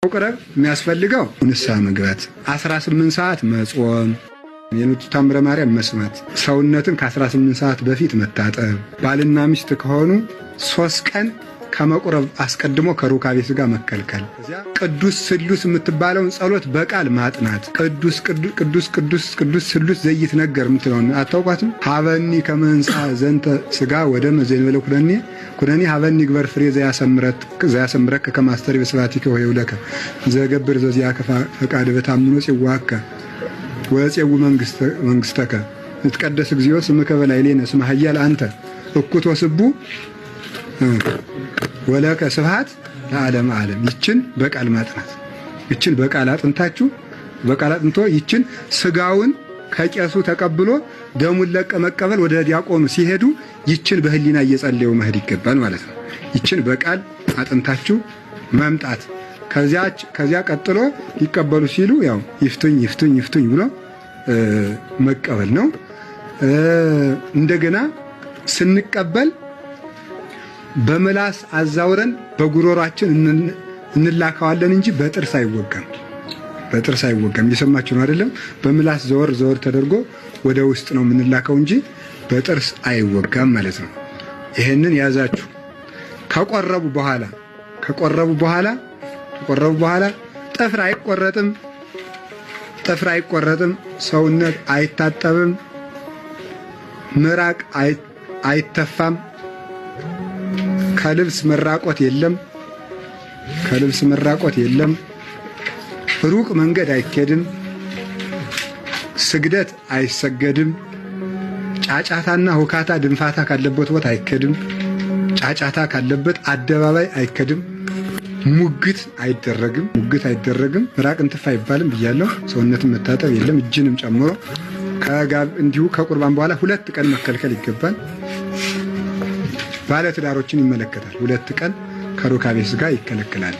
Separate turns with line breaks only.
ወቅረብ የሚያስፈልገው ንስሐ መግባት 18 ሰዓት መጾም የነቱ ታምረ ማርያም መስማት ሰውነትን ከ18 ሰዓት በፊት መታጠብ ባልና ሚስት ከሆኑ 3 ቀን ከመቁረብ አስቀድሞ ከሩካቤ ሥጋ መከልከል ቅዱስ ስሉስ የምትባለውን ጸሎት በቃል ማጥናት ቅዱስ ቅዱስ ቅዱስ ቅዱስ ስሉስ ዘይት ነገር የምትለውን አታውቋትም ሀበኒ ከመንሳ ዘንተ ሥጋ ወደም ዘይንበለ ኩነኔ ሀበኒ ግበር ፍሬ ዘያሰምረክ ከማስተር በስባቲከ ወይውለከ ዘገብር ዘዚያከ ፈቃድ በታምኖ ጽዋከ ወጽው መንግሥተከ እትቀደስ እግዚኦ ስምከ በላዕሌነ ስመ ኃያል አንተ እኩት ወስቡ ወለከ ስብሐት ለዓለም ዓለም ይችን በቃል ማጥናት ይችን በቃል አጥንታችሁ በቃል አጥንቶ ይችን ሥጋውን ከቄሱ ተቀብሎ ደሙን ለቀመቀበል ወደ ዲያቆኑ ሲሄዱ ይችን በህሊና እየጸለዩ መሄድ ይገባል ማለት ነው። ይችን በቃል አጥንታችሁ መምጣት ከዚያ ቀጥሎ ይቀበሉ ሲሉ ያው ይፍቱኝ ብሎ መቀበል ነው። እንደገና ስንቀበል በመላስ አዛውረን በጉሮሯችን እንላካዋለን እንጂ በጥርስ አይወጋም። እየሰማችሁ ነው አይደለም? በመላስ ዘወር ተደርጎ ወደ ውስጥ ነው የምንላከው እንጂ በጥርስ አይወጋም ማለት ነው። ይሄንን ያዛችሁ። ከቆረቡ በኋላ ጥፍር አይቆረጥም፣ ሰውነት አይታጠብም፣ ምራቅ አይተፋም፣ ከልብስ መራቆት የለም፣ ሩቅ መንገድ አይኬድም፣ ስግደት አይሰገድም፣ ጫጫታና ሁካታ ድንፋታ ካለበት ቦታ አይኬድም፣ ጫጫታ ካለበት አደባባይ አይኬድም፣ ሙግት አይደረግም፣ ምራቅ እንትፍ አይባልም ብያለሁ። ሰውነትን መታጠብ የለም እጅንም ጨምሮ እንዲሁ ከቁርባን በኋላ 2 ቀን መከልከል ይገባል። ባለ ትዳሮችን ይመለከታል። 2 ቀን ከሩካቤ ሥጋ ይከለከላል።